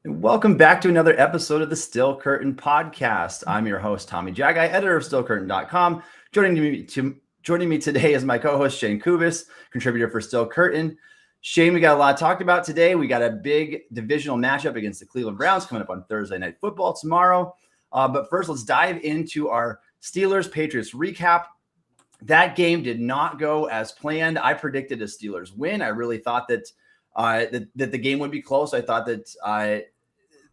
And welcome back to another episode of the Still Curtain podcast. I'm your host, Tommy Jaggi, editor of StillCurtain.com. Joining me today is my co-host, Shayne Kubas, contributor for Still Curtain. Shayne, we got a lot talked about today. We got a big divisional matchup against the Cleveland Browns coming up on Thursday Night Football tomorrow. But first, let's dive into our Steelers-Patriots recap. That game did not go as planned. I predicted a Steelers win. I really thought that the game would be close. I thought that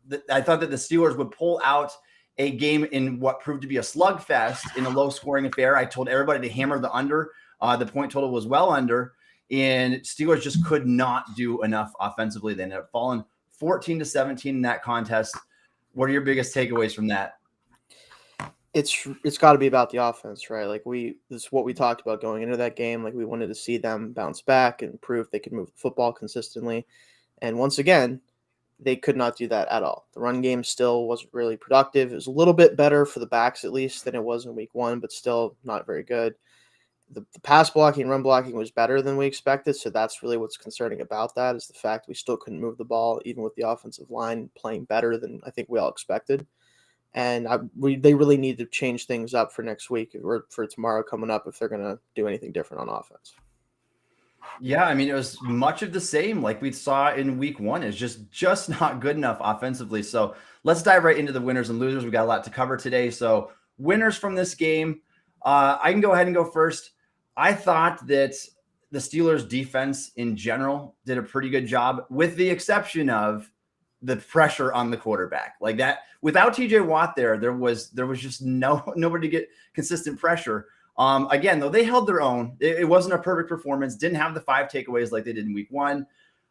the Steelers would pull out a game in what proved to be a slugfest in a low-scoring affair. I told everybody to hammer the under. The point total was well under, and Steelers just could not do enough offensively. They ended up falling 14-17 in that contest. What are your biggest takeaways from that? It's got to be about the offense, right? This is what we talked about going into that game. Like, we wanted to see them bounce back and prove they could move the football consistently. And once again, they could not do that at all. The run game still wasn't really productive. It was a little bit better for the backs, at least, than it was in week one, but still not very good. The pass blocking and run blocking was better than we expected, so that's really what's concerning about that, is the fact we still couldn't move the ball, even with the offensive line playing better than I think we all expected. And they really need to change things up for next week or for tomorrow coming up if they're going to do anything different on offense. Yeah, I mean, it was much of the same like we saw in week one. It's just not good enough offensively. So let's dive right into the winners and losers. We got a lot to cover today. So winners from this game, I can go ahead and go first. I thought that the Steelers defense in general did a pretty good job, with the exception of the pressure on the quarterback. Like that, without TJ Watt there was just nobody to get consistent pressure. Again, though, they held their own. It wasn't a perfect performance. Didn't have the 5 takeaways like they did in week one.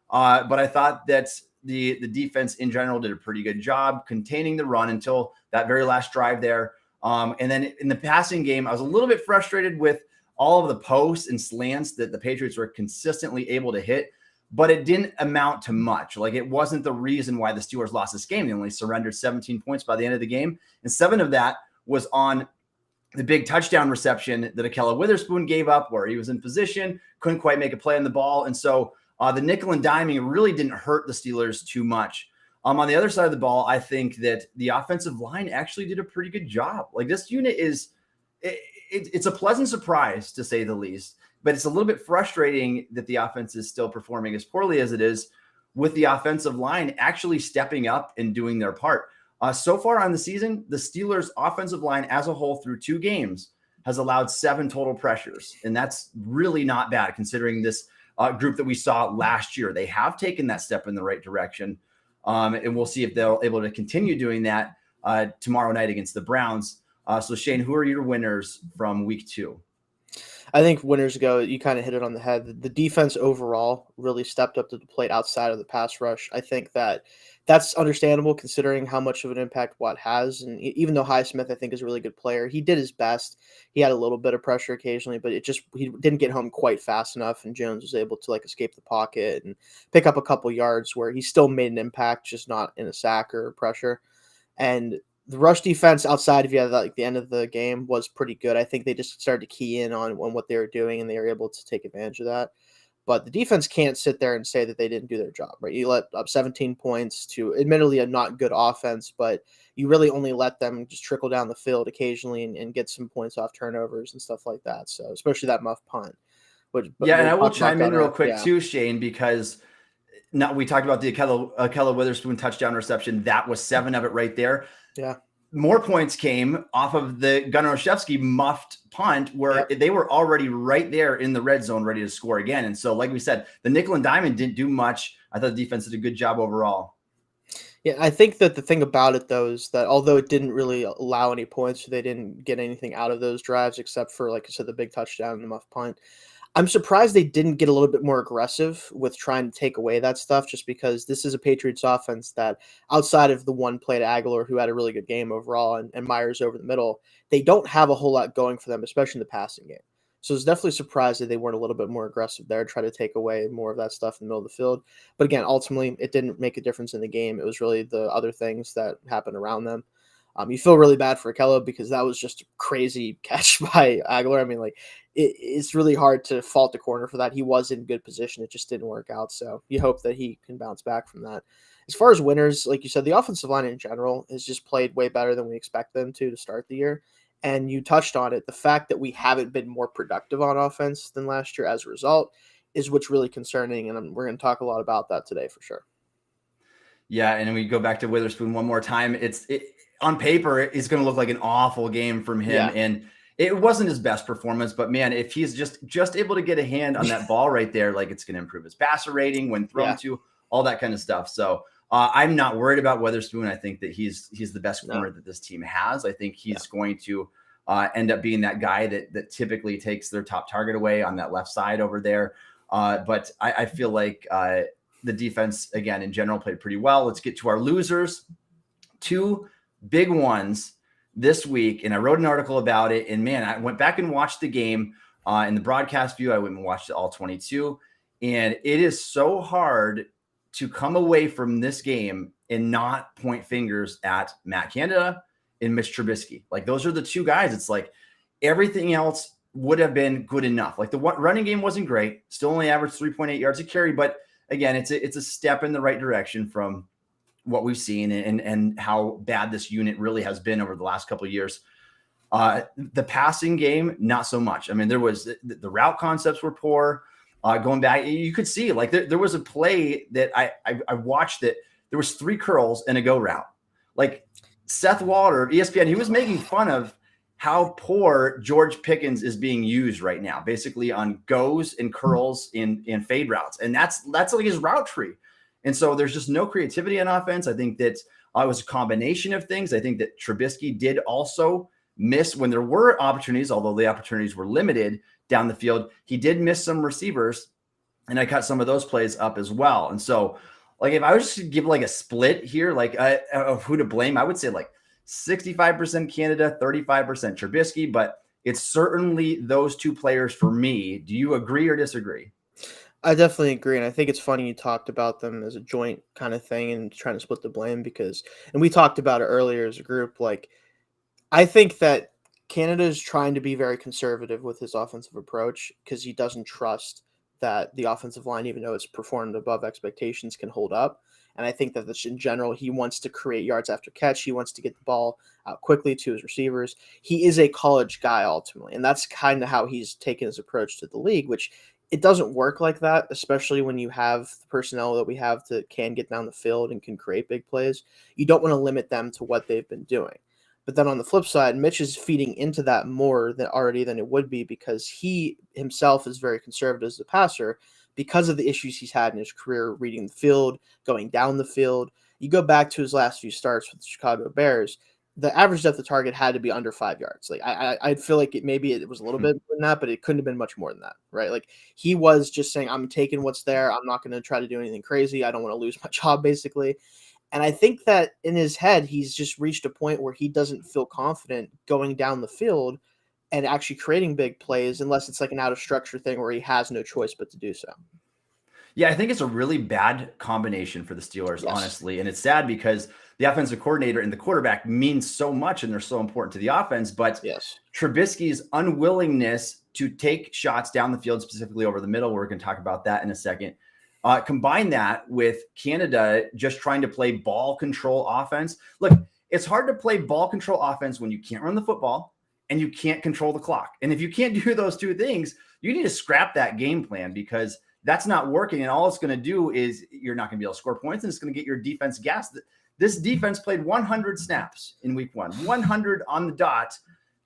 But I thought that the defense in general did a pretty good job containing the run until that very last drive there. And then in the passing game, I was a little bit frustrated with all of the posts and slants that the Patriots were consistently able to hit, but it didn't amount to much. Like, it wasn't the reason why the Steelers lost this game. They only surrendered 17 points by the end of the game, and 7 of that was on the big touchdown reception that Ahkello Witherspoon gave up, where he was in position, couldn't quite make a play on the ball. And so the nickel and diming really didn't hurt the Steelers too much. On the other side of the ball, I think that the offensive line actually did a pretty good job. Like, this unit it's a pleasant surprise, to say the least, but it's a little bit frustrating that the offense is still performing as poorly as it is, with the offensive line actually stepping up and doing their part. So far on the season, the Steelers' offensive line as a whole through 2 games has allowed 7 total pressures. And that's really not bad considering this group that we saw last year. They have taken that step in the right direction. And we'll see if they're able to continue doing that tomorrow night against the Browns. So Shayne, who are your winners from week 2? I think winners go, you kind of hit it on the head. The defense overall really stepped up to the plate outside of the pass rush. I think that's understandable considering how much of an impact Watt has. And even though Highsmith, I think, is a really good player, he did his best. He had a little bit of pressure occasionally, but he didn't get home quite fast enough. And Jones was able to escape the pocket and pick up a couple yards where he still made an impact, just not in a sack or pressure. And the rush defense outside of the end of the game was pretty good. I think they just started to key in on what they were doing, and they were able to take advantage of that. But the defense can't sit there and say that they didn't do their job, right? You let up 17 points to admittedly a not good offense, but you really only let them just trickle down the field occasionally and get some points off turnovers and stuff like that. So especially that muff punt. And I will chime in real quick too, Shayne, because now we talked about the Ahkello Witherspoon touchdown reception. That was 7 of it right there. Yeah. More points came off of the Gunnar Olszewski muffed punt, where they were already right there in the red zone, ready to score again. And so, like we said, the nickel and diamond didn't do much. I thought the defense did a good job overall. Yeah, I think that the thing about it, though, is that although it didn't really allow any points, they didn't get anything out of those drives except for, like I said, the big touchdown and the muff punt. I'm surprised they didn't get a little bit more aggressive with trying to take away that stuff, just because this is a Patriots offense that, outside of the one play to Aguilar, who had a really good game overall, and Myers over the middle, they don't have a whole lot going for them, especially in the passing game. So I was definitely surprised that they weren't a little bit more aggressive there, try to take away more of that stuff in the middle of the field. But again, ultimately, it didn't make a difference in the game. It was really the other things that happened around them. You feel really bad for Ahkello because that was just a crazy catch by Aguilar. I mean, it's really hard to fault the corner for that. He was in good position. It just didn't work out. So you hope that he can bounce back from that. As far as winners, like you said, the offensive line in general has just played way better than we expect them to start the year. And you touched on it. The fact that we haven't been more productive on offense than last year as a result is what's really concerning. And we're going to talk a lot about that today for sure. Yeah, and then we go back to Witherspoon one more time. On paper, it's going to look like an awful game from him, and it wasn't his best performance. But man, if he's just able to get a hand on that ball right there, like it's going to improve his passer rating when thrown to, all that kind of stuff. So I'm not worried about Witherspoon. I think that he's the best corner that this team has. I think he's going to end up being that guy that typically takes their top target away on that left side over there. But I feel like the defense, again, in general, played pretty well. Let's get to our losers. 2 big ones this week, and I wrote an article about it. And man, I went back and watched the game in the broadcast view. I went and watched it all 22, and it is so hard to come away from this game and not point fingers at Matt Canada and Mitch Trubisky. Like, those are the 2 guys. It's like everything else would have been good enough. Like, the running game wasn't great, still only averaged 3.8 yards a carry, but again, it's a step in the right direction from what we've seen and how bad this unit really has been over the last couple of years. The passing game, not so much. I mean, there was the route concepts were poor. Going back, you could see like there was a play that I watched that there was 3 curls and a go route. Like Seth Walter, ESPN, he was making fun of how poor George Pickens is being used right now, basically on goes and curls in fade routes. And that's like his route tree. And so there's just no creativity on offense. I think that it was a combination of things. I think that Trubisky did also miss when there were opportunities, although the opportunities were limited down the field. He did miss some receivers, and I cut some of those plays up as well. And so, like, if I was just to give like a split here, like of who to blame, I would say like 65% Canada, 35% Trubisky, but it's certainly those 2 players for me. Do you agree or disagree? I definitely agree. And I think it's funny you talked about them as a joint kind of thing and trying to split the blame and we talked about it earlier as a group. Like, I think that Canada is trying to be very conservative with his offensive approach because he doesn't trust that the offensive line, even though it's performed above expectations, can hold up. And I think that in general, he wants to create yards after catch. He wants to get the ball out quickly to his receivers. He is a college guy ultimately, and that's kind of how he's taken his approach to the league, which it doesn't work like that, especially when you have the personnel that we have that can get down the field and can create big plays. You don't want to limit them to what they've been doing. But then on the flip side, Mitch is feeding into that more than it would be because he himself is very conservative as a passer because of the issues he's had in his career reading the field, going down the field. You go back to his last few starts with the Chicago Bears, the average depth of target had to be under 5 yards. Like I feel like maybe it was a little bit more than that, but it couldn't have been much more than that, right? Like he was just saying, I'm taking what's there. I'm not going to try to do anything crazy. I don't want to lose my job, basically. And I think that in his head, he's just reached a point where he doesn't feel confident going down the field and actually creating big plays unless it's like an out of structure thing where he has no choice but to do so. Yeah, I think it's a really bad combination for the Steelers, honestly. And it's sad because the offensive coordinator and the quarterback means so much and they're so important to the offense. But Trubisky's unwillingness to take shots down the field, specifically over the middle, we're going to talk about that in a second. Combine that with Canada just trying to play ball control offense. Look, it's hard to play ball control offense when you can't run the football and you can't control the clock. And if you can't do those 2 things, you need to scrap that game plan because that's not working. And all it's going to do is you're not going to be able to score points and it's going to get your defense gassed. This defense played 100 snaps in week 1, 100 on the dot,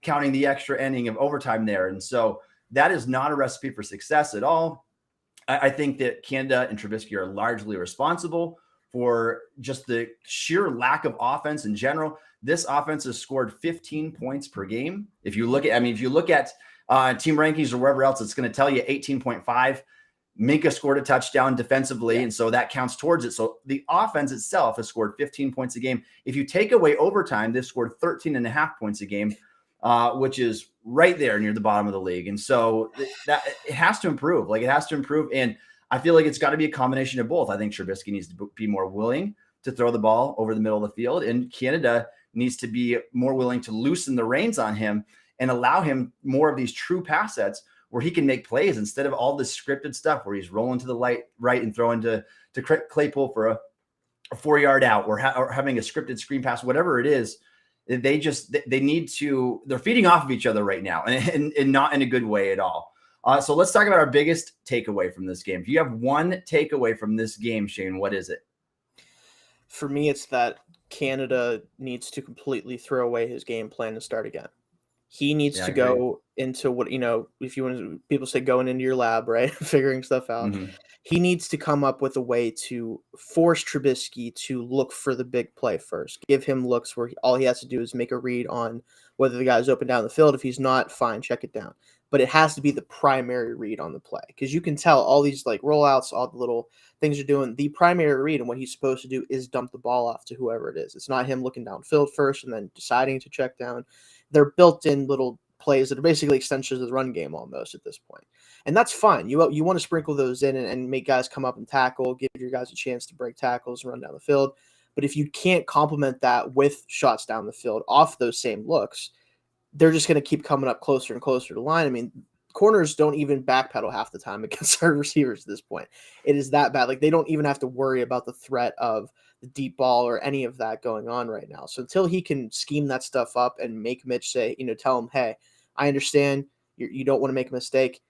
counting the extra inning of overtime there. And so that is not a recipe for success at all. I think that Canada and Trubisky are largely responsible for just the sheer lack of offense in general. This offense has scored 15 points per game. If you look at team rankings or wherever else, it's going to tell you 18.5. Minka scored a touchdown defensively, and so that counts towards it. So the offense itself has scored 15 points a game. If you take away overtime, they've scored 13.5 points a game, which is right there near the bottom of the league. And so that it has to improve. Like, it has to improve. And I feel like it's got to be a combination of both. I think Trubisky needs to be more willing to throw the ball over the middle of the field, and Canada needs to be more willing to loosen the reins on him and allow him more of these true pass sets where he can make plays instead of all this scripted stuff where he's rolling to the right and throwing to Claypool for a 4-yard out or having a scripted screen pass, whatever it is, they need to, they're feeding off of each other right now and not in a good way at all. So let's talk about our biggest takeaway from this game. If you have one takeaway from this game, Shane, what is it? For me, it's that Canada needs to completely throw away his game plan and start again. He needs to go into what, if you want to, people say going into your lab, right? Figuring stuff out. Mm-hmm. He needs to come up with a way to force Trubisky to look for the big play first. Give him looks where all he has to do is make a read on whether the guy's open down the field. If he's not, fine, check it down. But it has to be the primary read on the play, because you can tell all these like rollouts, all the little things you're doing. The primary read and what he's supposed to do is dump the ball off to whoever it is. It's not him looking downfield first and then deciding to check down. They're built-in little plays that are basically extensions of the run game almost at this point. And that's fine. You want to sprinkle those in and make guys come up and tackle, give your guys a chance to break tackles and run down the field. But if you can't complement that with shots down the field off those same looks, they're just going to keep coming up closer and closer to the line. I mean, corners don't even backpedal half the time against our receivers at this point. It is that bad. Like, they don't even have to worry about the threat of the deep ball or any of that going on right now. So until he can scheme that stuff up and make Mitch say, tell him, hey, I understand you don't want to make a mistake.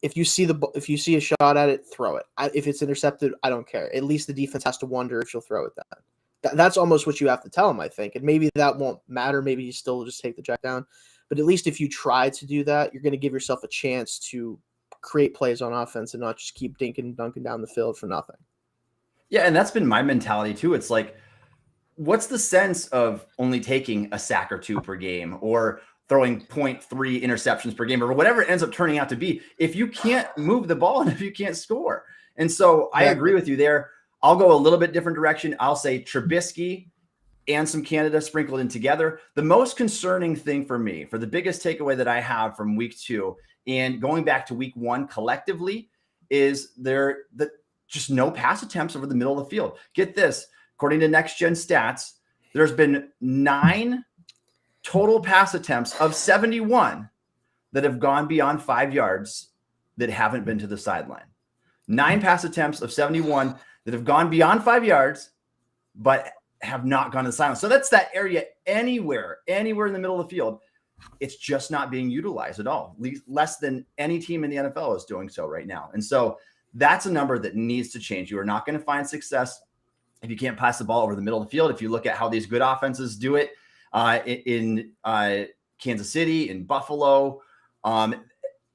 If you see a shot at it, throw it. If it's intercepted, I don't care. At least the defense has to wonder if you'll throw it that. That's almost what you have to tell him, I think. And maybe that won't matter. Maybe you still just take the check down. But at least if you try to do that, you're going to give yourself a chance to create plays on offense and not just keep dunking down the field for nothing. Yeah, and that's been my mentality too. It's like, what's the sense of only taking a sack or two per game or throwing 0.3 interceptions per game or whatever it ends up turning out to be if you can't move the ball and if you can't score? And so I agree with you there. I'll go a little bit different direction. I'll say Trubisky and some Canada sprinkled in together. The most concerning thing for me, for the biggest takeaway that I have from week 2 and going back to week 1 collectively, is just no pass attempts over the middle of the field. Get this, according to Next Gen Stats, there's been 9 total pass attempts of 71 that have gone beyond 5 yards that haven't been to the sideline. 9 pass attempts of 71 that have gone beyond 5 yards, but have not gone to the sideline. So that's that area anywhere in the middle of the field. It's just not being utilized at all. Less than any team in the NFL is doing so right now. And so that's a number that needs to change. You are not going to find success if you can't pass the ball over the middle of the field. If you look at how these good offenses do it in Kansas City, in Buffalo,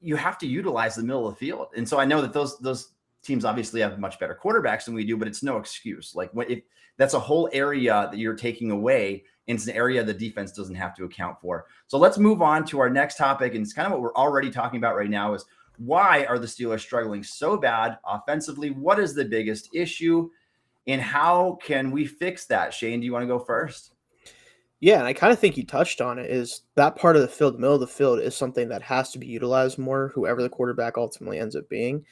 you have to utilize the middle of the field. And so I know that those teams obviously have much better quarterbacks than we do, but it's no excuse. Like, if that's a whole area that you're taking away, and it's an area the defense doesn't have to account for. So let's move on to our next topic. And it's kind of what we're already talking about right now is, why are the Steelers struggling so bad offensively? What is the biggest issue? And how can we fix that? Shane, do you want to go first? Yeah, and I kind of think you touched on it, is that part of the field, the middle of the field, is something that has to be utilized more, whoever the quarterback ultimately ends up being.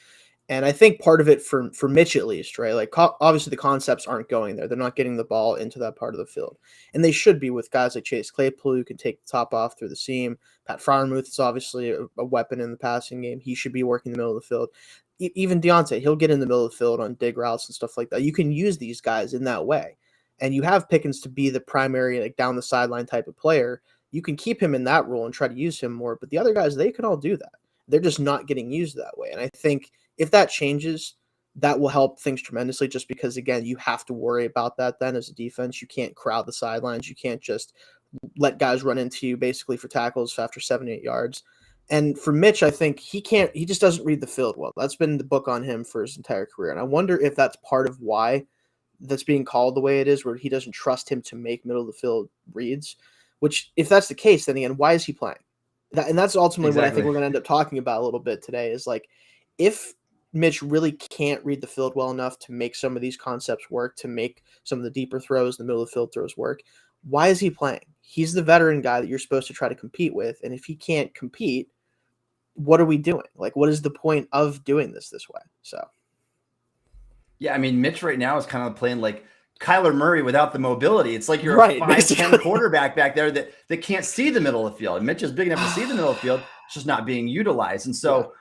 And I think part of it for Mitch, at least, right? Like, obviously the concepts aren't going there. They're not getting the ball into that part of the field. And they should be, with guys like Chase Claypool, who can take the top off through the seam. Pat Freiermuth is obviously a weapon in the passing game. He should be working the middle of the field. Even Deontay, he'll get in the middle of the field on dig routes and stuff like that. You can use these guys in that way. And you have Pickens to be the primary, like, down the sideline type of player. You can keep him in that role and try to use him more. But the other guys, they can all do that. They're just not getting used that way. And I think if that changes, that will help things tremendously, just because, again, you have to worry about that then as a defense. You can't crowd the sidelines. You can't just let guys run into you basically for tackles after 7-8 yards. And for Mitch, I think he just doesn't read the field well. That's been the book on him for his entire career. And I wonder if that's part of why that's being called the way it is, where he doesn't trust him to make middle of the field reads, which, if that's the case, then again, why is he playing? And that's ultimately what I think we're going to end up talking about a little bit today, is like, if Mitch really can't read the field well enough to make some of these concepts work, to make some of the deeper throws, the middle of the field throws work, why is he playing? He's the veteran guy that you're supposed to try to compete with. And if he can't compete, what are we doing? Like, what is the point of doing this way? So, yeah, I mean, Mitch right now is kind of playing like Kyler Murray without the mobility. It's like you're a 5'10" quarterback back there that can't see the middle of the field. And Mitch is big enough to see the middle of the field. It's just not being utilized. And so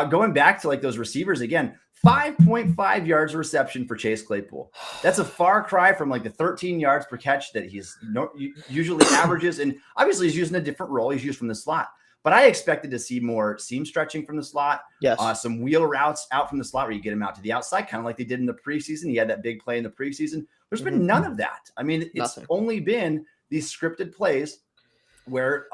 Going back to like those receivers again, 5.5 yards reception for Chase Claypool. That's a far cry from like the 13 yards per catch that he's usually averages. And obviously he's using a different role. He's used from the slot. But I expected to see more seam stretching from the slot. Yes. Some wheel routes out from the slot where you get him out to the outside, kind of like they did in the preseason. He had that big play in the preseason. There's been none of that. I mean, it's only been these scripted plays where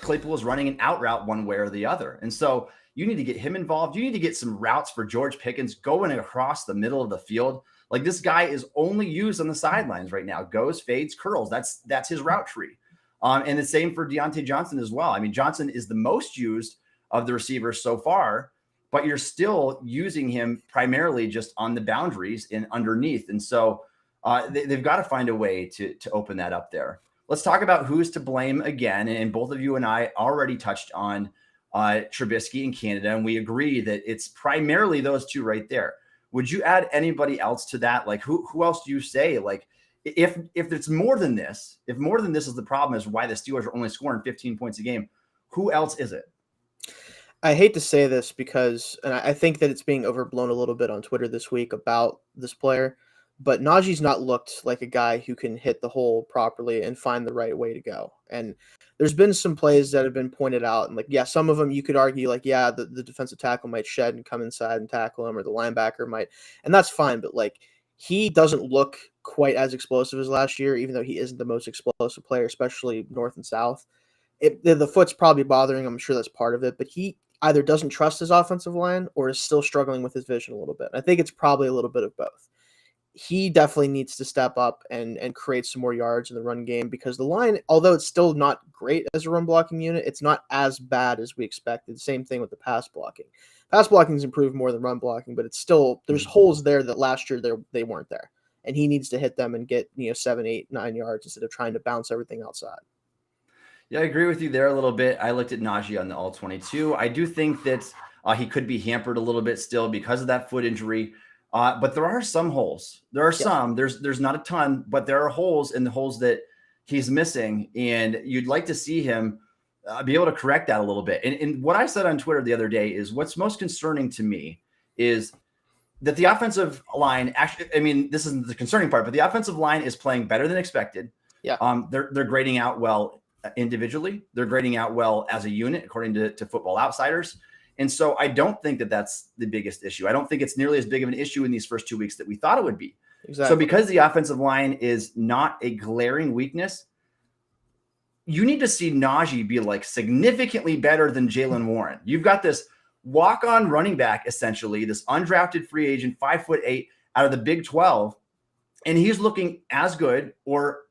Claypool is running an out route one way or the other. And so you need to get him involved. You need to get some routes for George Pickens going across the middle of the field. Like, this guy is only used on the sidelines right now. Goes, fades, curls. That's his route tree. And the same for Deontay Johnson as well. I mean, Johnson is the most used of the receivers so far, but you're still using him primarily just on the boundaries and underneath. And so they've got to find a way to open that up there. Let's talk about who's to blame again. And both of you and I already touched on Trubisky in Canada, and we agree that it's primarily those two right there. Would you add anybody else to that? Like, who else do you say, like, if it's more than this, if more than this is the problem is why the Steelers are only scoring 15 points a game, who else is it? I hate to say this because, and I think that it's being overblown a little bit on Twitter this week about this player, but Najee's not looked like a guy who can hit the hole properly and find the right way to go. And there's been some plays that have been pointed out, and like, yeah, some of them you could argue like, yeah, the defensive tackle might shed and come inside and tackle him, or the linebacker might, and that's fine. But like, he doesn't look quite as explosive as last year, even though he isn't the most explosive player, especially north and south. The foot's probably bothering him. I'm sure that's part of it, but he either doesn't trust his offensive line or is still struggling with his vision a little bit. I think it's probably a little bit of both. He definitely needs to step up and create some more yards in the run game, because the line, although it's still not great as a run blocking unit, it's not as bad as we expected. Same thing with the pass blocking. Pass blocking's improved more than run blocking, but it's still, there's holes there that last year they weren't there. And he needs to hit them and get 7, 8, 9 yards instead of trying to bounce everything outside. Yeah, I agree with you there a little bit. I looked at Najee on the All-22. I do think that he could be hampered a little bit still because of that foot injury. But there are some holes. There are some. There's not a ton, but there are holes in the holes that he's missing. And you'd like to see him be able to correct that a little bit. And what I said on Twitter the other day is what's most concerning to me is that the offensive line actually, I mean, this isn't the concerning part, but the offensive line is playing better than expected. Yeah. They're grading out well individually. They're grading out well as a unit, according to Football Outsiders. And so I don't think that that's the biggest issue. I don't think it's nearly as big of an issue in these first 2 weeks that we thought it would be. Exactly. So because the offensive line is not a glaring weakness, you need to see Najee be like significantly better than Jaylen Warren. You've got this walk-on running back, essentially, this undrafted free agent, 5'8" out of the Big 12, and he's looking as good, or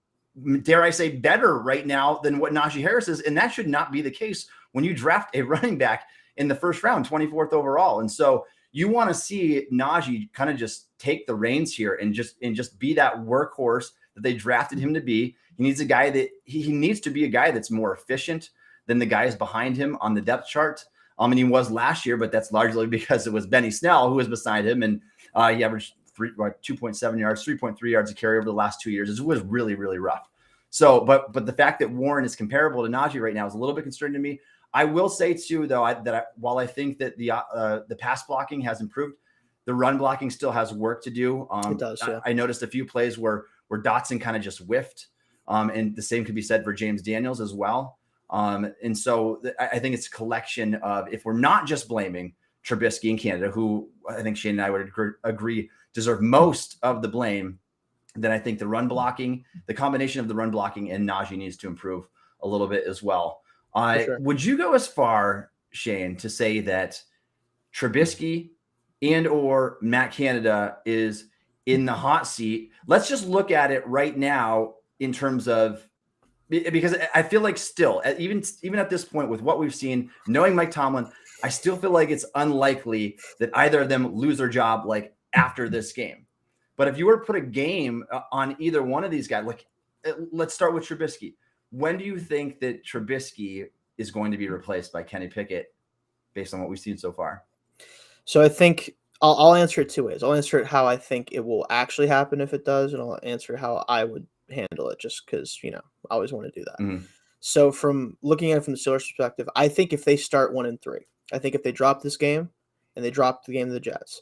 dare I say better right now than what Najee Harris is. And that should not be the case when you draft a running back in the first round, 24th overall. And so you want to see Najee kind of just take the reins here and just be that workhorse that they drafted him to be. He needs a guy that he needs to be a guy that's more efficient than the guys behind him on the depth chart. And he was last year, but that's largely because it was Benny Snell who was beside him. And he averaged 2.7 yards, 3.3 yards a carry over the last 2 years. It was really, really rough. So, but the fact that Warren is comparable to Najee right now is a little bit concerning to me. I will say too, though, while I think that the pass blocking has improved, the run blocking still has work to do. It does. Yeah. I noticed a few plays where Dotson kind of just whiffed, and the same could be said for James Daniels as well. And so I think it's a collection of, if we're not just blaming Trubisky in Canada, who I think Shane and I would agree deserve most of the blame, then I think the run blocking, the combination of the run blocking and Najee needs to improve a little bit as well. Sure. Would you go as far, Shane, to say that Trubisky and or Matt Canada is in the hot seat? Let's just look at it right now in terms of, because I feel like still, even at this point with what we've seen, knowing Mike Tomlin, I still feel like it's unlikely that either of them lose their job like after this game. But if you were to put a game on either one of these guys, like let's start with Trubisky. When do you think that Trubisky is going to be replaced by Kenny Pickett based on what we've seen so far? So I think I'll answer it 2 ways. I'll answer it how I think it will actually happen if it does, and I'll answer how I would handle it just because, I always want to do that. Mm-hmm. So from looking at it from the Steelers perspective, I think if they start 1-3, I think if they drop this game and they drop the game to the Jets,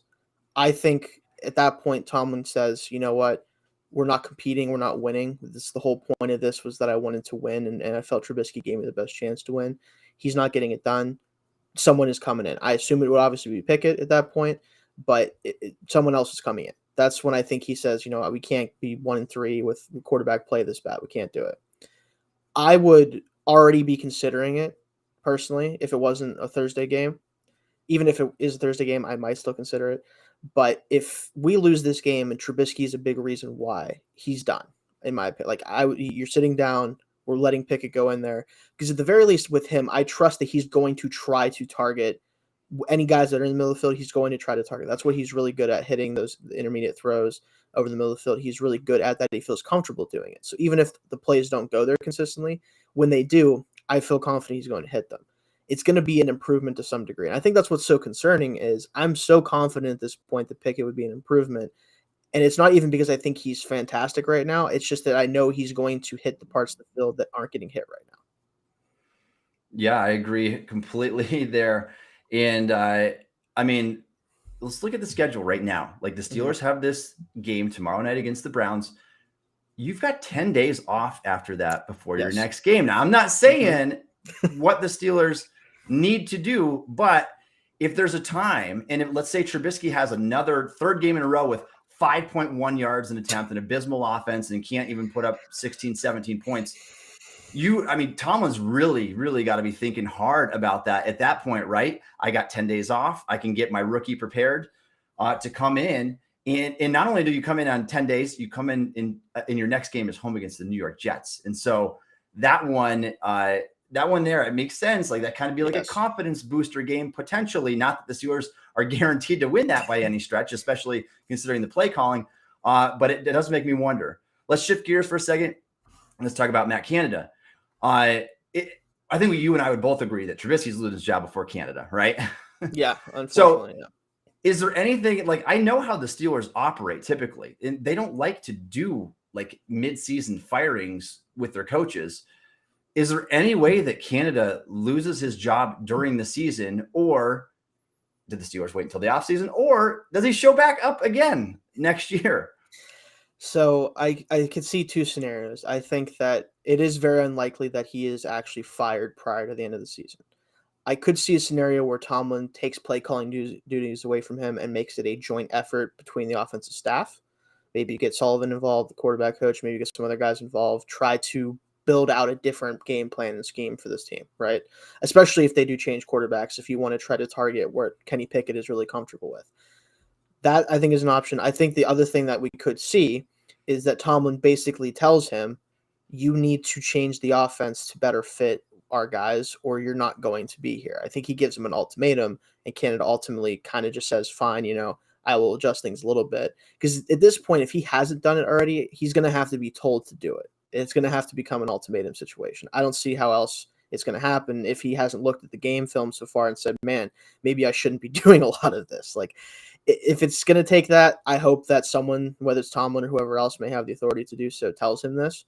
I think at that point Tomlin says, you know what, we're not competing, we're not winning. This the whole point of this was that I wanted to win, and I felt Trubisky gave me the best chance to win. He's not getting it done. Someone is coming in. I assume it would obviously be Pickett at that point, but someone else is coming in. That's when I think he says, you know, we can't be 1-3 with quarterback play this bad. We can't do it. I would already be considering it personally if it wasn't a Thursday game. Even if it is a Thursday game, I might still consider it. But if we lose this game and Trubisky is a big reason why, he's done, in my opinion. You're sitting down, we're letting Pickett go in there. Because at the very least with him, I trust that he's going to try to target any guys that are in the middle of the field. He's going to try to target. That's what he's really good at, hitting those intermediate throws over the middle of the field. He's really good at that. He feels comfortable doing it. So even if the plays don't go there consistently, when they do, I feel confident he's going to hit them. It's going to be an improvement to some degree. And I think that's what's so concerning is I'm so confident at this point that Pickett would be an improvement. And it's not even because I think he's fantastic right now. It's just that I know he's going to hit the parts of the field that aren't getting hit right now. Yeah, I agree completely there. And I mean, let's look at the schedule right now. Like the Steelers have this game tomorrow night against the Browns. You've got 10 days off after that before your next game. Now, I'm not saying what the Steelers need to do, but if there's a time, and if, let's say Trubisky has another third game in a row with 5.1 yards an attempt, an abysmal offense, and can't even put up 16, 17 points, Tomlin's really got to be thinking hard about that at that point, right? I got 10 days off. I can get my rookie prepared to come in. And not only do you come in on 10 days, you come in your next game is home against the New York Jets. And so that one there, it makes sense. Like that kind of be like a confidence booster game, potentially. Not that the Steelers are guaranteed to win that by any stretch, especially considering the play calling. But it does make me wonder. Let's shift gears for a second. Let's talk about Matt Canada. I think you and I would both agree that Trubisky's losing his job before Canada, right? Yeah, unfortunately. So, is there anything like I know how the Steelers operate typically, and they don't like to do like mid-season firings with their coaches. Is there any way that Canada loses his job during the season, or did the Steelers wait until the offseason, or does he show back up again next year? So I could see two scenarios. I think that it is very unlikely that he is actually fired prior to the end of the season. I could see a scenario where Tomlin takes play calling duties away from him and makes it a joint effort between the offensive staff. Maybe get Sullivan involved, the quarterback coach, maybe get some other guys involved, try to build out a different game plan and scheme for this team, right? Especially if they do change quarterbacks, if you want to try to target where Kenny Pickett is really comfortable with. That, I think, is an option. I think the other thing that we could see is that Tomlin basically tells him, you need to change the offense to better fit our guys, or you're not going to be here. I think he gives him an ultimatum, and Canada ultimately kind of just says, fine, I will adjust things a little bit. Because at this point, if he hasn't done it already, he's going to have to be told to do it. It's going to have to become an ultimatum situation. I don't see how else it's going to happen if he hasn't looked at the game film so far and said, man, maybe I shouldn't be doing a lot of this. Like, if it's going to take that, I hope that someone, whether it's Tomlin or whoever else may have the authority to do so, tells him this.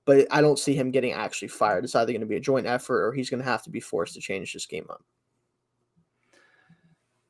But I don't see him getting actually fired. It's either going to be a joint effort or he's going to have to be forced to change this game up.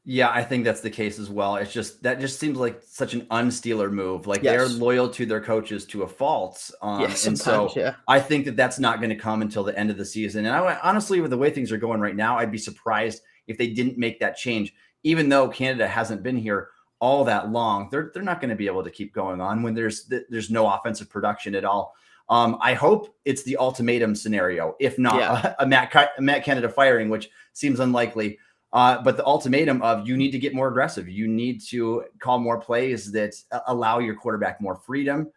Yeah, I think that's the case as well. It's just that just seems like such an un-Steeler move. Like they're loyal to their coaches to a fault. And so I think that that's not going to come until the end of the season. And I honestly, with the way things are going right now, I'd be surprised if they didn't make that change. Even though Canada hasn't been here all that long, they're not going to be able to keep going on when there's no offensive production at all. I hope it's the ultimatum scenario, if not a Matt Canada firing, which seems unlikely. But the ultimatum of you need to get more aggressive. You need to call more plays that allow your quarterback more freedom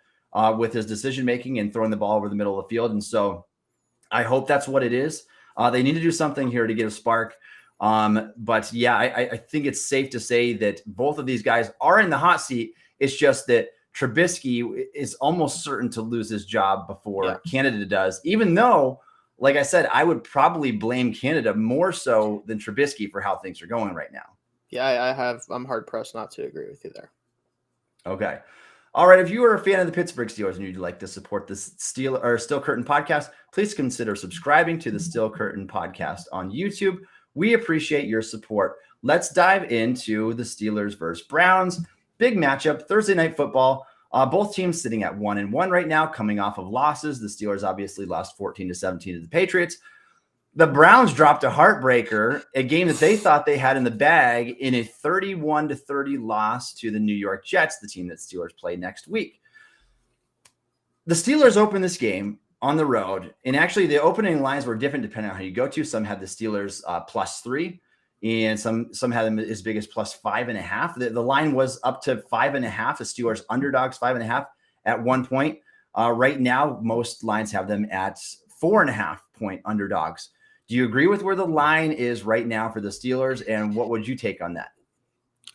with his decision-making and throwing the ball over the middle of the field. And so I hope that's what it is. They need to do something here to get a spark. But yeah, I think it's safe to say that both of these guys are in the hot seat. It's just that Trubisky is almost certain to lose his job before Canada does, even though, like I said, I would probably blame Canada more so than Trubisky for how things are going right now. Yeah, I'm hard pressed not to agree with you there. Okay. All right. If you are a fan of the Pittsburgh Steelers and you'd like to support this Steel Curtain podcast, please consider subscribing to the Steel Curtain podcast on YouTube We appreciate your support. Let's dive into the Steelers versus Browns. Big matchup, Thursday Night Football. Both teams sitting at 1-1 right now, coming off of losses. The Steelers obviously lost 14-17 to the Patriots. The Browns dropped a heartbreaker, a game that they thought they had in the bag, in a 31-30 loss to the New York Jets, the team that Steelers play next week. The Steelers opened this game on the road, and actually the opening lines were different depending on how you go to. Some had the Steelers +3, and some had them as big as +5.5. The line was up to 5.5. The Steelers underdogs 5.5 at one point. Right now, most lines have them at 4.5-point underdogs. Do you agree with where the line is right now for the Steelers, and what would you take on that?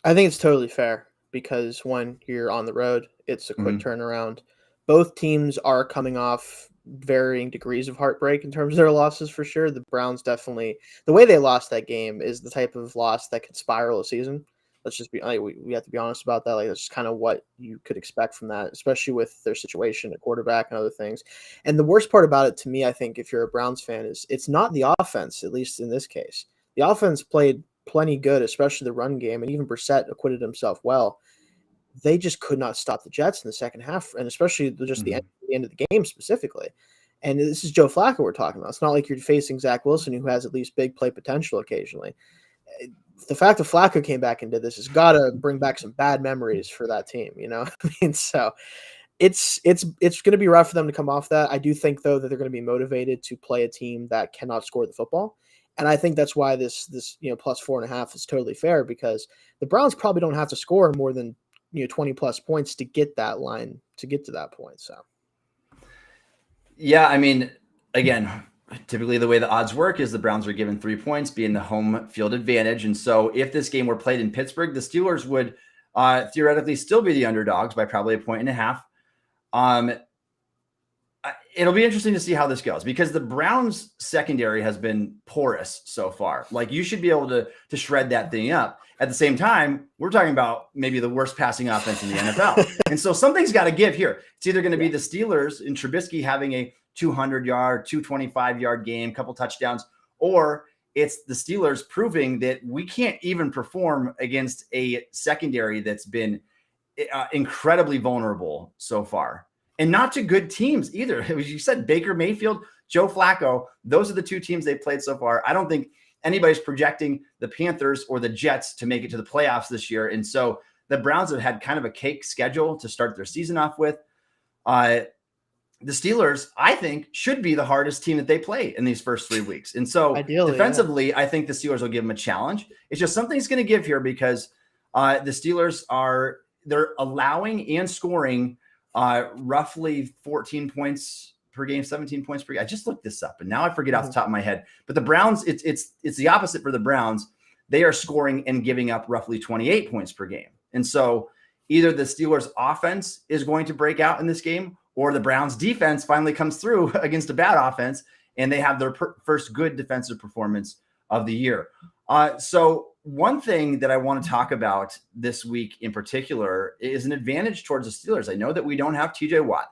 I think it's totally fair because when you're on the road, it's a quick turnaround. Both teams are coming off varying degrees of heartbreak in terms of their losses for sure. The Browns definitely, the way they lost that game is the type of loss that could spiral a season. Let's just be, we have to be honest about that. Like, that's kind of what you could expect from that, especially with their situation at quarterback and other things. And the worst part about it to me, I think, if you're a Browns fan, is it's not the offense, at least in this case. The offense played plenty good, especially the run game, and even Brissett acquitted himself well. They just could not stop the Jets in the second half, and especially just the end of the game specifically. And this is Joe Flacco we're talking about. It's not like you're facing Zach Wilson, who has at least big play potential occasionally. The fact that Flacco came back and did this has got to bring back some bad memories for that team, you know? I mean, so it's going to be rough for them to come off that. I do think, though, that they're going to be motivated to play a team that cannot score the football. And I think that's why this +4.5 is totally fair, because the Browns probably don't have to score more than 20 plus points to get that line, to get to that point. So, yeah, I mean, again, typically the way the odds work is the Browns are given 3 points, being the home field advantage. And so if this game were played in Pittsburgh, the Steelers would theoretically still be the underdogs by probably 1.5 points. It'll be interesting to see how this goes, because the Browns secondary has been porous so far. Like, you should be able to shred that thing up. At the same time, we're talking about maybe the worst passing offense in the NFL. And so something's got to give here. It's either going to be the Steelers and Trubisky having a 200-yard, 225-yard game, couple touchdowns, or it's the Steelers proving that we can't even perform against a secondary that's been incredibly vulnerable so far. And not to good teams either. As you said, Baker Mayfield, Joe Flacco, those are the two teams they've played so far. I don't think anybody's projecting the Panthers or the Jets to make it to the playoffs this year. And so the Browns have had kind of a cake schedule to start their season off with. The Steelers, I think, should be the hardest team that they play in these first 3 weeks. And so ideally, defensively, I think the Steelers will give them a challenge. It's just something's going to give here, because the Steelers they're allowing and scoring roughly 14 points per game, 17 points per game. I just looked this up and now I forget off the top of my head. But the Browns, it's the opposite for the Browns. They are scoring and giving up roughly 28 points per game. And so either the Steelers offense is going to break out in this game, or the Browns defense finally comes through against a bad offense and they have their first good defensive performance of the year. So one thing that I want to talk about this week in particular is an advantage towards the Steelers. I know that we don't have TJ Watt,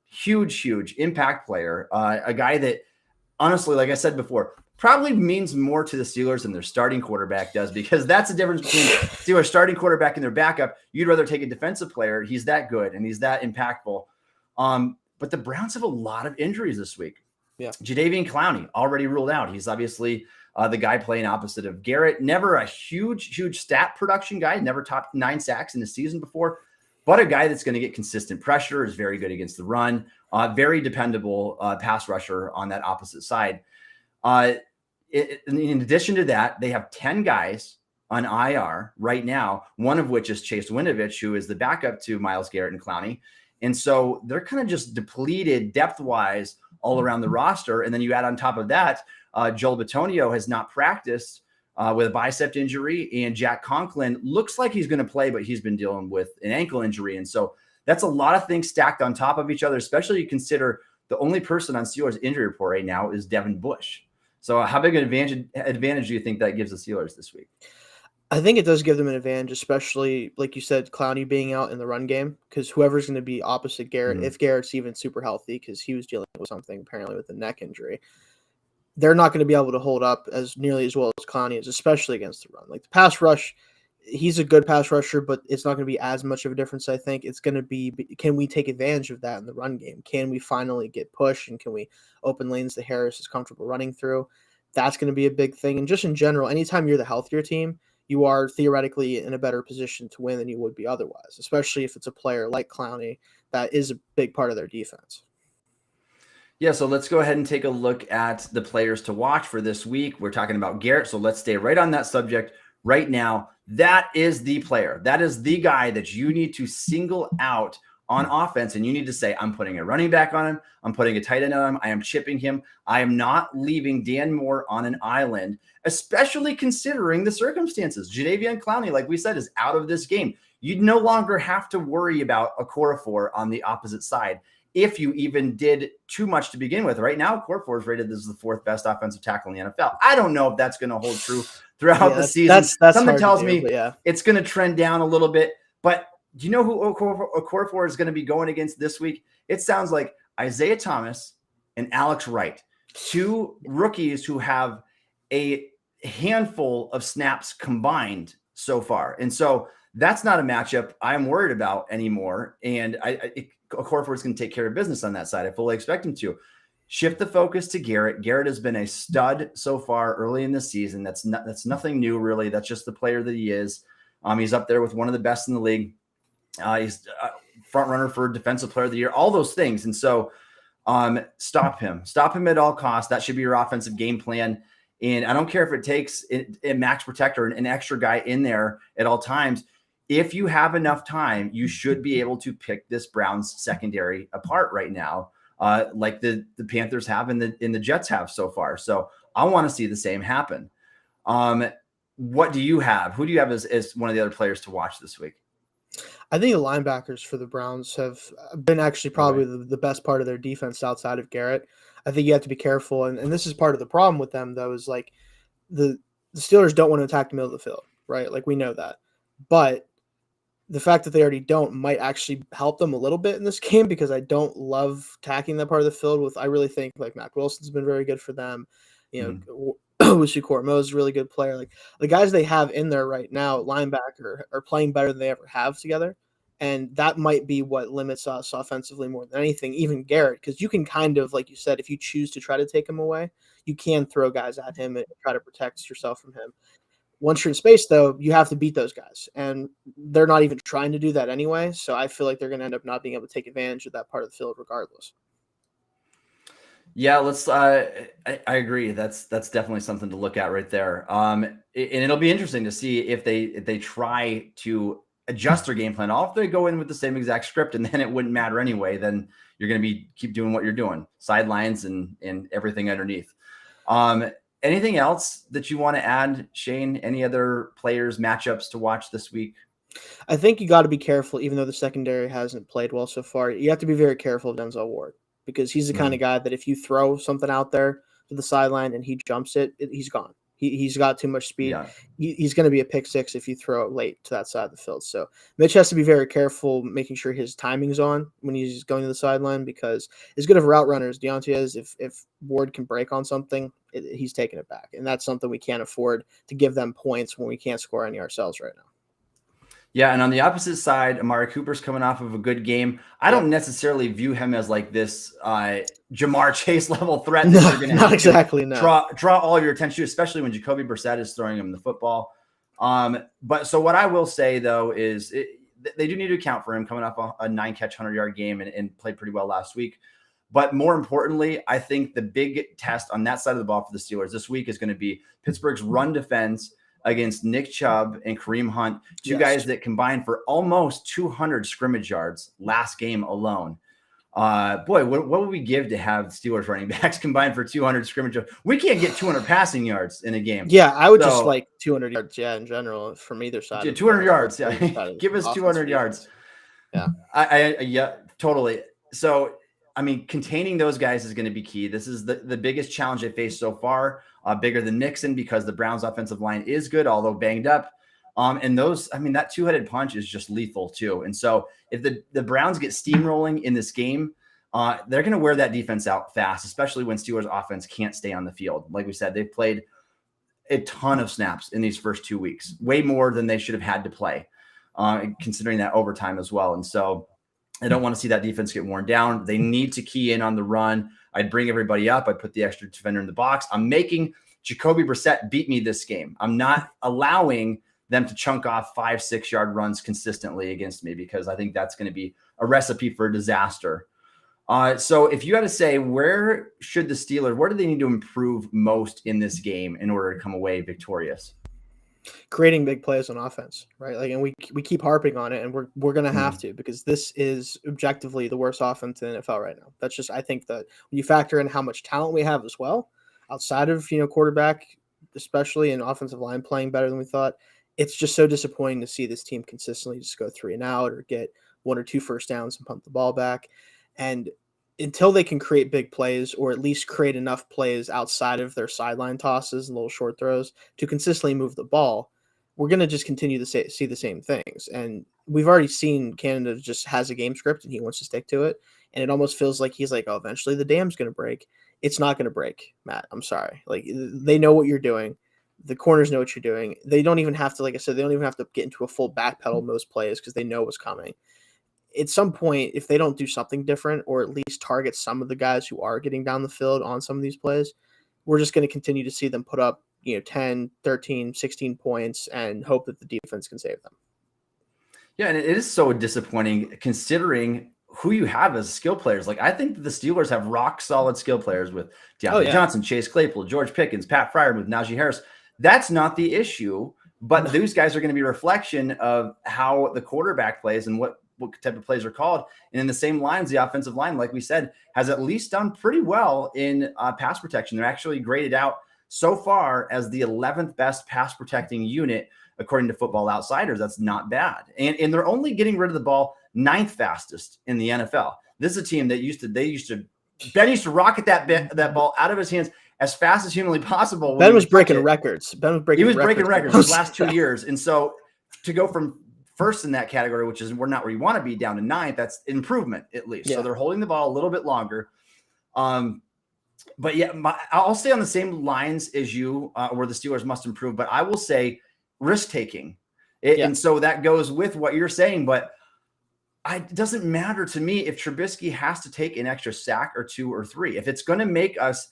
huge impact player, a guy that honestly, like I said before, probably means more to the Steelers than their starting quarterback does, because that's the difference between Steelers starting quarterback and their backup. You'd rather take a defensive player. He's that good and he's that impactful. But the Browns have a lot of injuries this week. Yeah. Jadeveon Clowney already ruled out. He's obviously the guy playing opposite of Garrett. Never a huge stat production guy, never topped 9 sacks in the season before, but a guy that's going to get consistent pressure, is very good against the run, very dependable pass rusher on that opposite side. In addition to that, they have 10 guys on IR right now, one of which is Chase Winovich, who is the backup to Myles Garrett and Clowney. And so they're kind of just depleted depth-wise all around the roster. And then you add on top of that, Joel Bitonio has not practiced with a bicep injury, and Jack Conklin looks like he's going to play, but he's been dealing with an ankle injury. And so that's a lot of things stacked on top of each other, especially you consider the only person on Steelers injury report right now is Devin Bush. So how big an advantage do you think that gives the Steelers this week? I think it does give them an advantage, especially, like you said, Clowney being out in the run game, because whoever's going to be opposite Garrett, if Garrett's even super healthy, because he was dealing with something apparently with a neck injury, they're not going to be able to hold up as nearly as well as Connie is, especially against the run. Like the pass rush, he's a good pass rusher, but it's not going to be as much of a difference. I think it's going to be, can we take advantage of that in the run game? Can we finally get push, and can we open lanes that Harris is comfortable running through? That's going to be a big thing. And just in general, anytime you're the healthier team, you are theoretically in a better position to win than you would be otherwise, especially if it's a player like Clowney that is a big part of their defense. Yeah, so let's go ahead and take a look at the players to watch for this week. We're talking about Garrett, so let's stay right on that subject right now. That is the player. That is the guy that you need to single out on offense, and you need to say, I'm putting a running back on him. I'm putting a tight end on him. I am chipping him. I am not leaving Dan Moore on an island, especially considering the circumstances. Jadeveon Clowney, like we said, is out of this game. You'd no longer have to worry about Okorafor on the opposite side, if you even did too much to begin with. Right now, Okorafor is rated as the 4th best offensive tackle in the NFL. I don't know if that's going to hold true throughout the season. That's something tells me yeah, it's going to trend down a little bit. But do you know who Okorafor is going to be going against this week? It sounds like Isaiah Thomas and Alex Wright, 2 rookies who have a handful of snaps combined so far. And so that's not a matchup I'm worried about anymore. And Okorafor is going to take care of business on that side. I fully expect him to. Shift the focus to Garrett. Garrett has been a stud so far early in the season. That's nothing new, really. That's just the player that he is. He's up there with one of the best in the league. He's front runner for defensive player of the year, all those things. And so stop him at all costs. That should be your offensive game plan. And I don't care if it takes a max protector, an extra guy in there at all times. If you have enough time, you should be able to pick this Browns secondary apart right now, like the Panthers have and the Jets have so far. So I want to see the same happen. What do you have? Who do you have as one of the other players to watch this week? I think the linebackers for the Browns have been actually probably the best part of their defense outside of Garrett. I think you have to be careful. And this is part of the problem with them, though, is like the Steelers don't want to attack the middle of the field, right? Like we know that. But the fact that they already don't might actually help them a little bit in this game, because I don't love attacking that part of the field. I really think like Mac Wilson's been very good for them. You know, Wusu Kormo is a really good player. Like the guys they have in there right now, linebacker, are playing better than they ever have together. And that might be what limits us offensively more than anything, even Garrett, because you can kind of, like you said, if you choose to try to take him away, you can throw guys at him and try to protect yourself from him. Once you're in space, though, you have to beat those guys. And they're not even trying to do that anyway. So I feel like they're going to end up not being able to take advantage of that part of the field regardless. Yeah, let's. I agree. That's definitely something to look at right there. And it'll be interesting to see if they try to adjust their game plan. All if they go in with the same exact script, and then it wouldn't matter anyway. Then you're going to keep doing what you're doing, sidelines and everything underneath. Anything else that you want to add, Shane? Any other players, matchups to watch this week? I think you got to be careful, even though the secondary hasn't played well so far. You have to be very careful of Denzel Ward, because he's the kind of guy that if you throw something out there to the sideline and he jumps he's gone. He's got too much speed. Yeah. He's going to be a pick six if you throw it late to that side of the field. So Mitch has to be very careful, making sure his timing's on when he's going to the sideline, because as good of a route runner as Deontay is, if Ward can break on something, he's taking it back. And that's something we can't afford to give them points when we can't score any ourselves right now. Yeah, and on the opposite side, Amari Cooper's coming off of a good game. I don't necessarily view him as like this Jamar Chase level threat that you're going to exactly draw all of your attention to, especially when Jacoby Brissett is throwing him the football. But so what I will say, though, is they do need to account for him coming off a 9-catch, 100-yard game and played pretty well last week. But more importantly, I think the big test on that side of the ball for the Steelers this week is going to be Pittsburgh's run defense against Nick Chubb and Kareem Hunt, two guys that combined for almost 200 scrimmage yards last game alone. Boy, what would we give to have Steelers running backs combined for 200 scrimmage yards? We can't get 200 passing yards in a game. Yeah, I would just like 200 yards, in general, from either side. 200 yards, give us 200 yards. Yeah. Yeah, totally. So, I mean, containing those guys is going to be key. This is the biggest challenge they faced so far, bigger than Nixon, because the Browns' offensive line is good, although banged up. And that two-headed punch is just lethal too. And so if the Browns get steamrolling in this game, they're going to wear that defense out fast, especially when Steelers offense can't stay on the field. Like we said, they've played a ton of snaps in these first 2 weeks, way more than they should have had to play, considering that overtime as well. And so I don't want to see that defense get worn down. They need to key in on the run. I'd bring everybody up. I'd put the extra defender in the box. I'm making Jacoby Brissett beat me this game. I'm not allowing them to chunk off 5-6 yard runs consistently against me, because I think that's going to be a recipe for disaster. So if you had to say, where do they need to improve most in this game in order to come away victorious? Creating big plays on offense, right? Like, and we keep harping on it, and we're going to have to, because this is objectively the worst offense in the NFL right now. That's just, I think that when you factor in how much talent we have as well, outside of, quarterback, especially, and offensive line playing better than we thought, it's just so disappointing to see this team consistently just go 3 and out, or get 1 or 2 first downs and punt the ball back. And until they can create big plays, or at least create enough plays outside of their sideline tosses and little short throws to consistently move the ball, we're going to just continue to see the same things. And we've already seen Canada just has a game script and he wants to stick to it. And it almost feels like he's like, oh, eventually the dam's going to break. It's not going to break, Matt. I'm sorry. Like, they know what you're doing. The corners know what you're doing. They don't even have to, like I said, they don't even have to get into a full backpedal most plays, because they know what's coming. At some point, if they don't do something different, or at least target some of the guys who are getting down the field on some of these plays, we're just going to continue to see them put up, 10, 13, 16 points and hope that the defense can save them. Yeah, and it is so disappointing considering who you have as skill players. Like, I think the Steelers have rock solid skill players with Deontay Johnson, Chase Claypool, George Pickens, Pat Freiermuth, Najee Harris. That's not the issue, but those guys are going to be a reflection of how the quarterback plays and what type of plays are called. And in the same lines, the offensive line, like we said, has at least done pretty well in pass protection. They're actually graded out so far as the 11th best pass protecting unit, according to Football Outsiders. That's not bad. And they're only getting rid of the ball 9th fastest in the NFL. This is a team that Ben used to rocket that ball out of his hands as fast as humanly possible. Ben was breaking records. He was breaking records the last 2 years. And so to go from first in that category, which is we're not where you want to be, down to 9th, that's improvement at least. Yeah. So they're holding the ball a little bit longer. But yeah, I'll stay on the same lines as you, where the Steelers must improve. But I will say risk-taking. And so that goes with what you're saying. But it doesn't matter to me if Trubisky has to take an extra sack or 2 or 3. If it's going to make us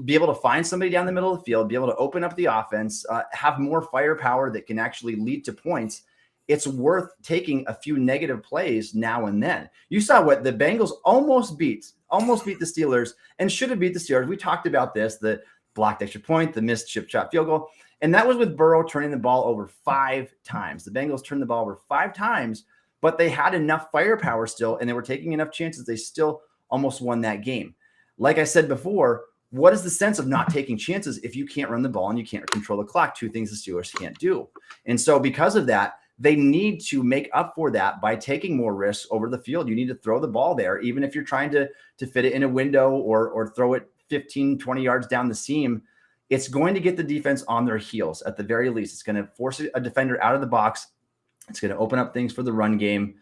be able to find somebody down the middle of the field, be able to open up the offense, have more firepower that can actually lead to points, it's worth taking a few negative plays now and then. You saw what the Bengals almost beat the Steelers and should have beat the Steelers. We talked about this, the blocked extra point, the missed chip shot field goal. And that was with Burrow turning the ball over 5 times. The Bengals turned the ball over 5 times, but they had enough firepower still, and they were taking enough chances. They still almost won that game. Like I said before, what is the sense of not taking chances if you can't run the ball and you can't control the clock? 2 things the Steelers can't do. And so because of that, they need to make up for that by taking more risks over the field. You need to throw the ball there, even if you're trying to fit it in a window or throw it 15, 20 yards down the seam. It's going to get the defense on their heels at the very least. It's going to force a defender out of the box. It's going to open up things for the run game.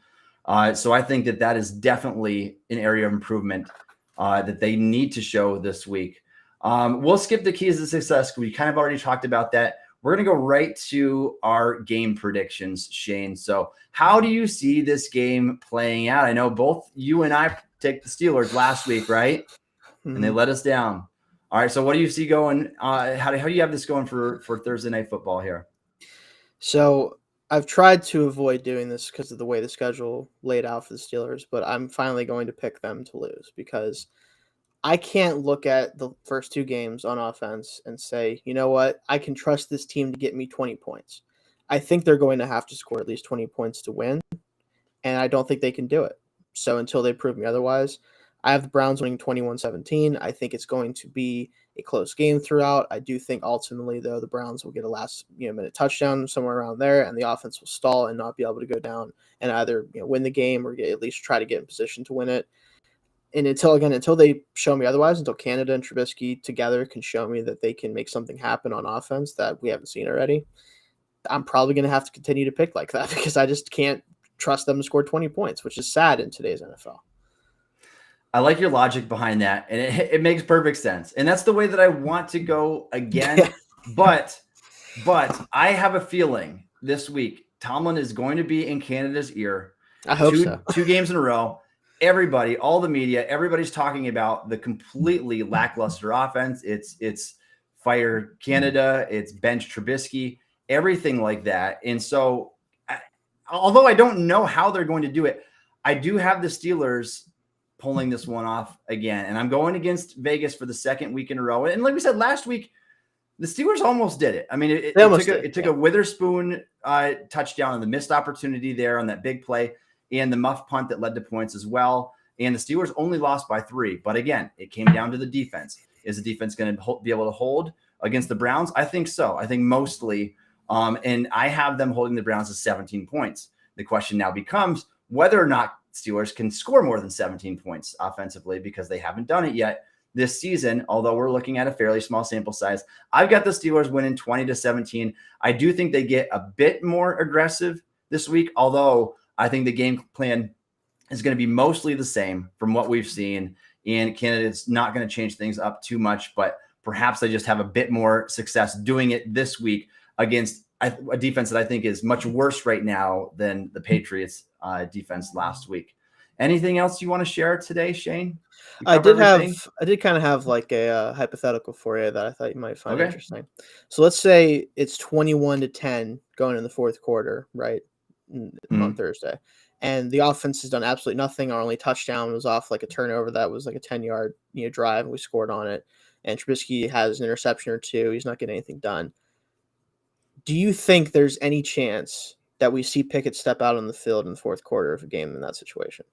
So I think that is definitely an area of improvement that they need to show this week. We'll skip the keys to success. We kind of already talked about that. We're going to go right to our game predictions, Shane. So how do you see this game playing out? I know both you and I picked the Steelers last week, right? Mm-hmm. And they let us down. All right, so what do you see going? How do you have this going for Thursday Night Football here? So I've tried to avoid doing this because of the way the schedule laid out for the Steelers, but I'm finally going to pick them to lose, because I can't look at the first 2 games on offense and say, you know what, I can trust this team to get me 20 points. I think they're going to have to score at least 20 points to win, and I don't think they can do it. So until they prove me otherwise, I have the Browns winning 21-17. I think it's going to be a close game throughout. I do think ultimately, though, the Browns will get a last minute touchdown somewhere around there, and the offense will stall and not be able to go down and either win the game or at least try to get in position to win it. And until they show me otherwise, until Canada and Trubisky together can show me that they can make something happen on offense that we haven't seen already, I'm probably going to have to continue to pick like that, because I just can't trust them to score 20 points, which is sad in today's NFL. I like your logic behind that, and it makes perfect sense. And that's the way that I want to go again. But I have a feeling this week Tomlin is going to be in Canada's ear. I hope so. 2 games in a row. Everybody, all the media, everybody's talking about the completely lackluster offense. It's fire Canada, it's bench Trubisky, everything like that. And so, although I don't know how they're going to do it, I do have the Steelers pulling this one off again. And I'm going against Vegas for the second week in a row. And like we said last week, the Steelers almost did it. I mean, it took a Witherspoon touchdown and the missed opportunity there on that big play and the muff punt that led to points as well. And the Steelers only lost by 3. But again, it came down to the defense. Is the defense going to be able to hold against the Browns? I think so. I think mostly. And I have them holding the Browns to 17 points. The question now becomes whether or not Steelers can score more than 17 points offensively, because they haven't done it yet this season, although we're looking at a fairly small sample size. I've got the Steelers winning 20-17. I do think they get a bit more aggressive this week, although I think the game plan is going to be mostly the same from what we've seen. And Canada's not going to change things up too much, but perhaps they just have a bit more success doing it this week against a defense that I think is much worse right now than the Patriots defense last week. Anything else you want to share today, Shane? I did kind of have like a hypothetical for you that I thought you might find interesting. So let's say it's 21-10 going in the fourth quarter, right? On Thursday. And the offense has done absolutely nothing. Our only touchdown was off like a turnover that was like a 10-yard drive, and we scored on it. And Trubisky has an interception or 2. He's not getting anything done. Do you think there's any chance that we see Pickett step out on the field in the fourth quarter of a game in that situation?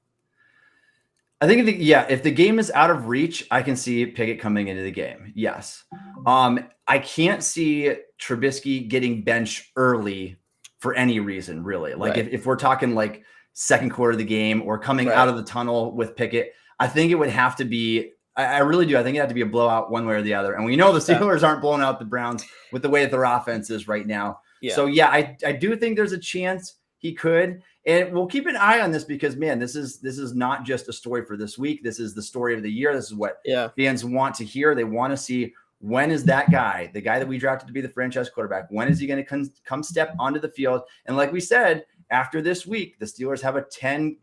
I think, if the game is out of reach, I can see Pickett coming into the game. Yes. I can't see Trubisky getting benched early for any reason, really. Like if we're talking like second quarter of the game or coming out of the tunnel with Pickett, I think it would have to be, I really do. I think it had to be a blowout one way or the other. And we know the Steelers aren't blowing out the Browns with the way that their offense is right now. Yeah. So I do think there's a chance he could. And we'll keep an eye on this because, man, this is not just a story for this week. This is the story of the year. This is what fans want to hear. They want to see, when is that guy, the guy that we drafted to be the franchise quarterback, when is he going to come step onto the field? And like we said, after this week, the Steelers have a 10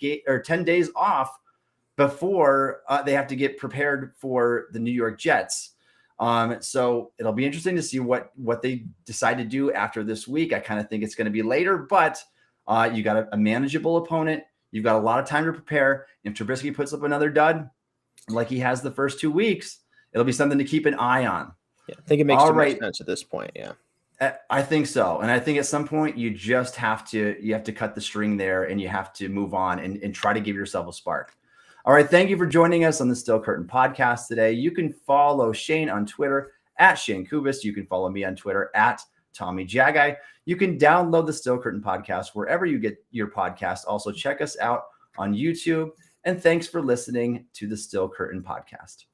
days off before they have to get prepared for the New York Jets. So it'll be interesting to see what they decide to do after this week. I kind of think it's going to be later, but you got a manageable opponent. You've got a lot of time to prepare. If Trubisky puts up another dud like he has the first 2 weeks, it'll be something to keep an eye on. Yeah, I think it makes too much sense at this point. Yeah, I think so. And I think at some point you just have to cut the string there, and you have to move on and try to give yourself a spark. All right. Thank you for joining us on the Still Curtain podcast today. You can follow Shane on Twitter at Shayne Kubas. You can follow me on Twitter at Tommy Jaggi. You can download the Still Curtain podcast wherever you get your podcast. Also check us out on YouTube. And thanks for listening to the Still Curtain podcast.